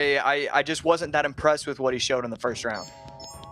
I just wasn't that impressed with what he showed in the first round.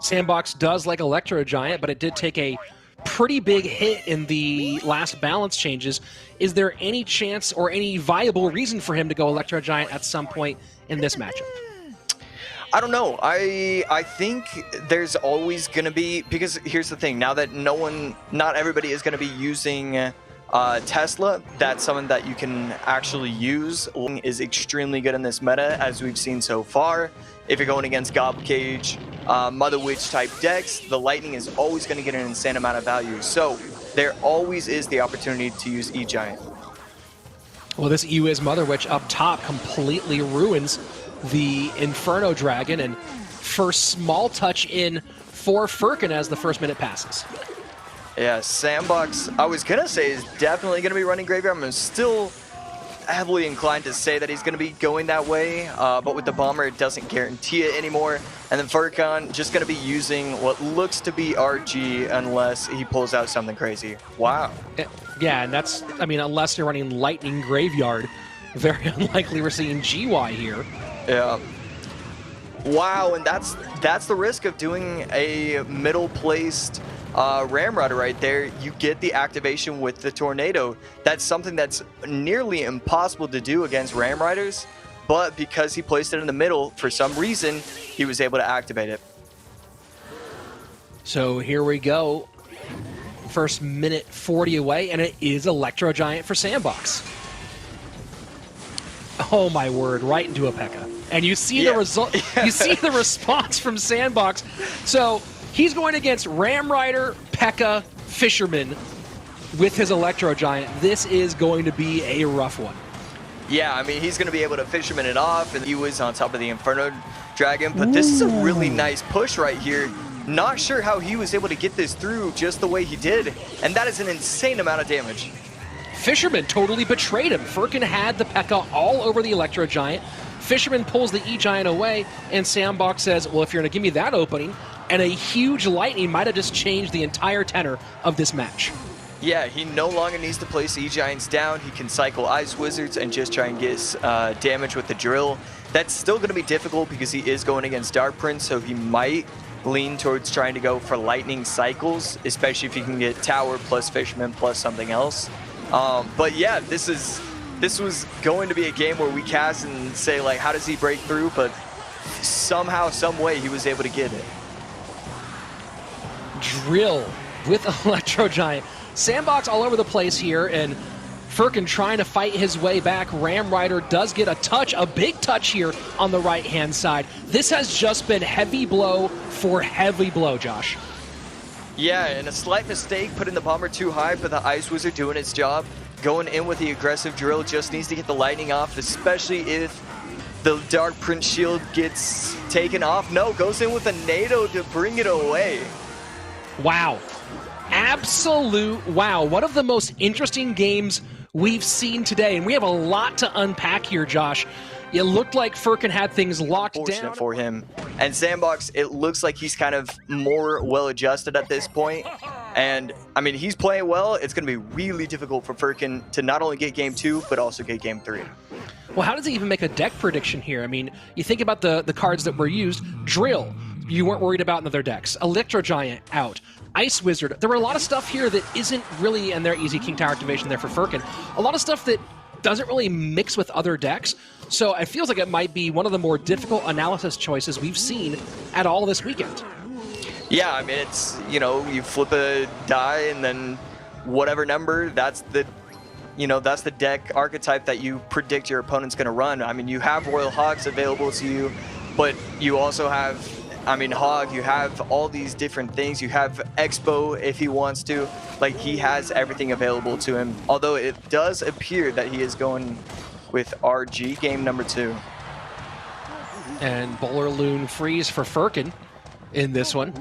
SandBox does like Electro Giant, but it did take a pretty big hit in the last balance changes. Is there any chance or any viable reason for him to go Electro Giant at some point in this matchup? I don't know. I think there's always going to be, because here's the thing, now that not everybody is going to be using Tesla, that's something that you can actually use. Is extremely good in this meta, as we've seen so far. If you're going against Gobble Cage, Mother Witch type decks, the Lightning is always going to get an insane amount of value. So there always is the opportunity to use E-Giant. Well, this EWIZ Mother Witch up top completely ruins the Inferno Dragon, and first small touch in for Furkan as the first minute passes. Yeah, SandBox, I was going to say, is definitely going to be running Graveyard. I'm still heavily inclined to say that he's going to be going that way, but with the Bomber, it doesn't guarantee it anymore. And then Furkan just going to be using what looks to be RG unless he pulls out something crazy. Wow. Yeah, and that's, I mean, unless you're running Lightning Graveyard, very unlikely we're seeing GY here. Yeah. Wow, and that's the risk of doing a middle-placed Ramrod right there. You get the activation with the Tornado. That's something that's nearly impossible to do against Ram Riders, but because he placed it in the middle, for some reason, he was able to activate it. So here we go. First minute 40 away, and it is Electro Giant for SandBox. Oh my word, right into a P.E.K.K.A. And you see the result, you see the response from SandBox. So he's going against Ram Rider, P.E.K.K.A., Fisherman with his Electro Giant. This is going to be a rough one. Yeah, I mean, he's going to be able to Fisherman it off, and he was on top of the Inferno Dragon, but this is a really nice push right here. Not sure how he was able to get this through just the way he did, and that is an insane amount of damage. Fisherman totally betrayed him. Furkan had the P.E.K.K.A. all over the Electro Giant. Fisherman pulls the E-Giant away, and SandBox says, well, if you're going to give me that opening, and a huge Lightning might have just changed the entire tenor of this match. Yeah, he no longer needs to place E-Giants down. He can cycle Ice Wizards and just try and get damage with the Drill. That's still going to be difficult because he is going against Dark Prince, so he might lean towards trying to go for Lightning cycles, especially if he can get Tower plus Fisherman plus something else. But yeah, this was going to be a game where we cast and say, like, how does he break through? But somehow, some way, he was able to get it. Drill with Electro Giant. SandBox all over the place here, and Furkan trying to fight his way back. Ram Rider does get a touch, a big touch here on the right-hand side. This has just been heavy blow for heavy blow, Josh. Yeah, and a slight mistake, putting the Bomber too high, but the Ice Wizard doing its job. Going in with the aggressive Drill, just needs to get the Lightning off, especially if the Dark Prince shield gets taken off. No, goes in with a NATO to bring it away. Wow. Absolute wow. One of the most interesting games we've seen today, and we have a lot to unpack here, Josh. It looked like Furkan had things locked down for him. And SandBox, it looks like he's kind of more well-adjusted at this point. And, I mean, he's playing well. It's going to be really difficult for Furkan to not only get Game 2, but also get Game 3. Well, how does he even make a deck prediction here? I mean, you think about the cards that were used. Drill, you weren't worried about in other decks. Electro Giant, out. Ice Wizard. There were a lot of stuff here that isn't really, and their easy King Tower activation there for Furkan. A lot of stuff that doesn't really mix with other decks. So it feels like it might be one of the more difficult analysis choices we've seen at all this weekend. Yeah, I mean, it's, you know, you flip a die and then whatever number, that's the, you know, that's the deck archetype that you predict your opponent's going to run. I mean, you have Royal Hogs available to you, but you also have, I mean, Hog, you have all these different things. You have Expo if he wants to. Like, he has everything available to him. Although it does appear that he is going with RG game number 2. And Bowler Loon freeze for Furkan in this one.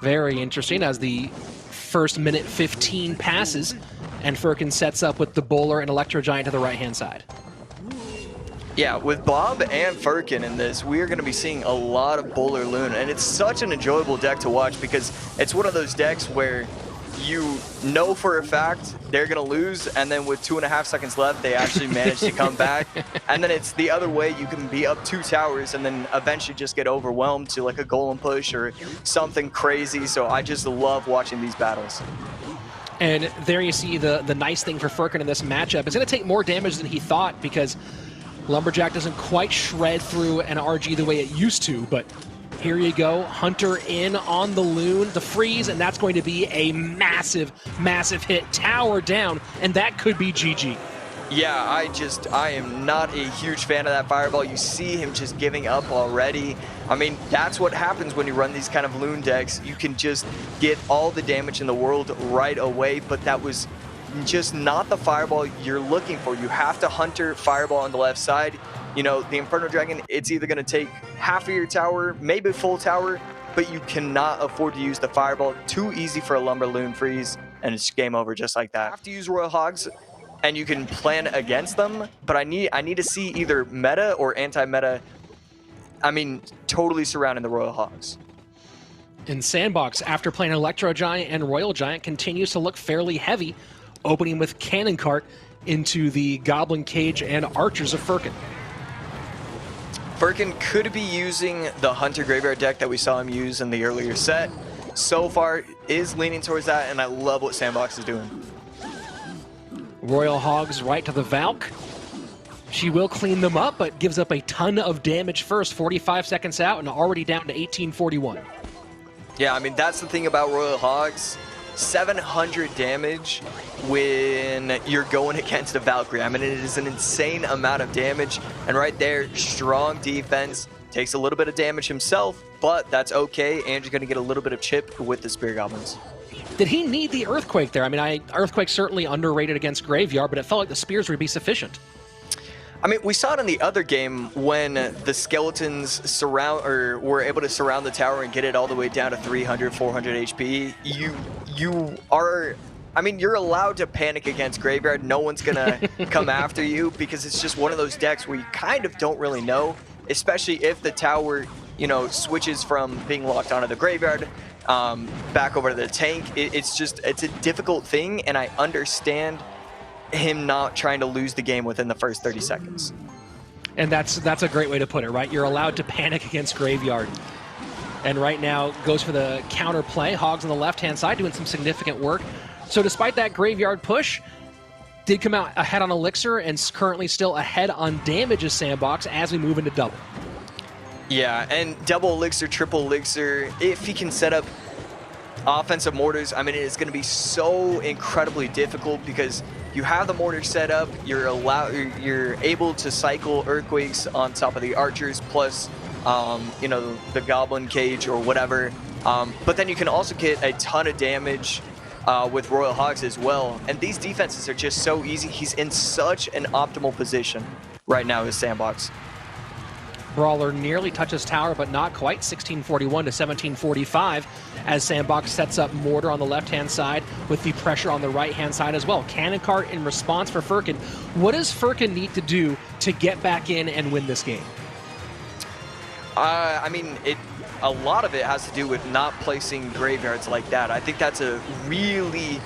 Very interesting as the first minute 15 passes, and Furkan sets up with the Bowler and Electro Giant to the right-hand side. Yeah, with Bob and Furkan in this, we are going to be seeing a lot of Bowler Loon, and it's such an enjoyable deck to watch because it's one of those decks where you know for a fact they're going to lose, and then with 2.5 seconds left, they actually manage to come back. And then it's the other way. You can be up 2 towers and then eventually just get overwhelmed to like a golem push or something crazy. So I just love watching these battles. And there you see the nice thing for Furkan in this matchup. It's going to take more damage than he thought because Lumberjack doesn't quite shred through an RG the way it used to, but here you go, Hunter in on the Loon, the freeze, and that's going to be a massive, massive hit. Tower down, and that could be GG. Yeah, I am not a huge fan of that fireball. You see him just giving up already. I mean, that's what happens when you run these kind of Loon decks. You can just get all the damage in the world right away, but that was just not the fireball you're looking for. You have to Hunter fireball on the left side. You know, the Inferno Dragon, it's either going to take half of your tower, maybe full tower, but you cannot afford to use the fireball. Too easy for a Lumber Loon freeze, and it's game over just like that. You have to use Royal Hogs, and you can plan against them, but I need to see either meta or anti-meta, I mean, totally surrounding the Royal Hogs. And SandBox, after playing Electro Giant and Royal Giant, continues to look fairly heavy, opening with Cannon Cart into the Goblin Cage and Archers of Furkan. Furkan could be using the Hunter Graveyard deck that we saw him use in the earlier set. So far, is leaning towards that, and I love what SandBox is doing. Royal Hogs right to the Valk. She will clean them up, but gives up a ton of damage first. 45 seconds out and already down to 1841. Yeah, I mean, that's the thing about Royal Hogs. 700 damage when you're going against a Valkyrie. I mean, it is an insane amount of damage. And right there, strong defense. Takes a little bit of damage himself, but that's okay. And you're going to get a little bit of chip with the Spear Goblins. Did he need the Earthquake there? I mean, Earthquake's certainly underrated against Graveyard, but it felt like the Spears would be sufficient. I mean, we saw it in the other game when the skeletons were able to surround the tower and get it all the way down to 300, 400 HP. You're allowed to panic against Graveyard. No one's gonna come after you because it's just one of those decks where you kind of don't really know, especially if the tower, you know, switches from being locked onto the Graveyard back over to the tank. It's a difficult thing, and I understand him not trying to lose the game within the first 30 seconds. And that's a great way to put it, right? You're allowed to panic against Graveyard. And right now goes for the counter play. Hogs on the left-hand side doing some significant work. So despite that Graveyard push, did come out ahead on Elixir and currently still ahead on damage as SandBox as we move into double. Yeah, and double Elixir, triple Elixir, if he can set up offensive mortars, I mean, it's going to be so incredibly difficult because you have the mortar set up, you're able to cycle Earthquakes on top of the Archers plus, you know, the Goblin Cage or whatever. But then you can also get a ton of damage with Royal Hogs as well. And these defenses are just so easy. He's in such an optimal position right now as SandBox. Brawler nearly touches tower, but not quite. 1641 to 1745 as SandBox sets up Mortar on the left-hand side with the pressure on the right-hand side as well. Cannon Cart in response for Furkan. What does Furkan need to do to get back in and win this game? I mean, a lot of it has to do with not placing graveyards like that. I think that's a really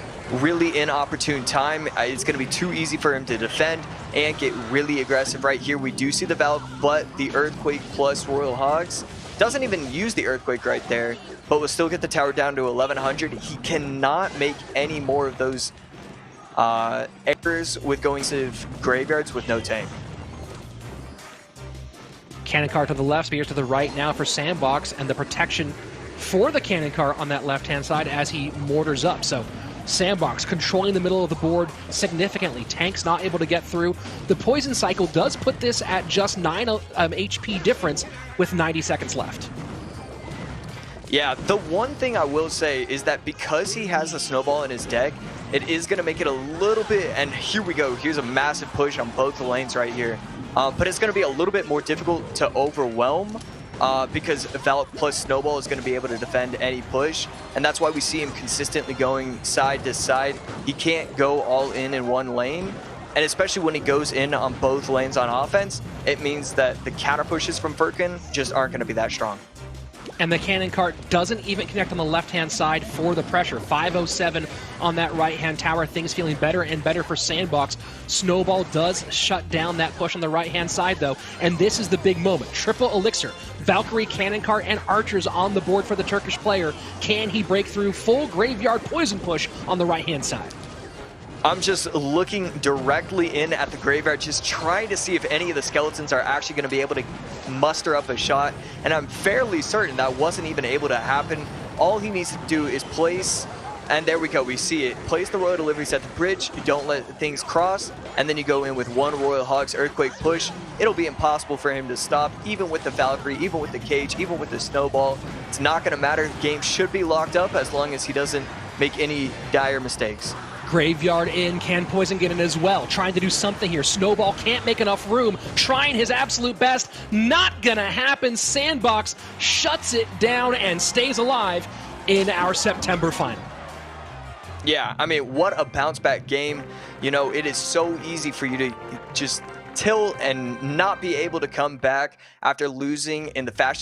inopportune time. It's going to be too easy for him to defend and get really aggressive right here. We do see the Valve, but the Earthquake plus Royal Hogs doesn't even use the Earthquake right there, but will still get the tower down to 1100. He cannot make any more of those errors with going to graveyards with no tank. Cannon Cart to the left, Spears to the right now for SandBox, and the protection for the Cannon Cart on that left-hand side as he mortars up. So SandBox controlling the middle of the board significantly. Tank's not able to get through. The poison cycle does put this at just 9 HP difference with 90 seconds left. Yeah, the one thing I will say is that because he has a snowball in his deck, it is going to make it a little bit, and here we go, here's a massive push on both the lanes right here. But it's going to be a little bit more difficult to overwhelm because Valak plus Snowball is going to be able to defend any push, and that's why we see him consistently going side to side. He can't go all in one lane, and especially when he goes in on both lanes on offense, it means that the counter pushes from Furkan just aren't going to be that strong. And the cannon cart doesn't even connect on the left-hand side for the pressure. 507 on that right-hand tower. Things feeling better and better for SandBox. Snowball does shut down that push on the right-hand side, though. And this is the big moment. Triple Elixir, Valkyrie, cannon cart, and archers on the board for the Turkish player. Can he break through? Full graveyard poison push on the right-hand side. I'm just looking directly in at the graveyard, just trying to see if any of the skeletons are actually going to be able to muster up a shot, and I'm fairly certain that wasn't even able to happen. All he needs to do is place, and there we go, we see it, place the Royal Deliveries at the bridge, you don't let things cross, and then you go in with one Royal Hog's Earthquake push. It'll be impossible for him to stop, even with the Valkyrie, even with the Cage, even with the Snowball. It's not going to matter. Game should be locked up as long as he doesn't make any dire mistakes. Graveyard in, can Poison get in as well? Trying to do something here. Snowball can't make enough room. Trying his absolute best. Not gonna happen. SandBox shuts it down and stays alive in our September final. Yeah, I mean, what a bounce back game. You know, it is so easy for you to just tilt and not be able to come back after losing in the fashion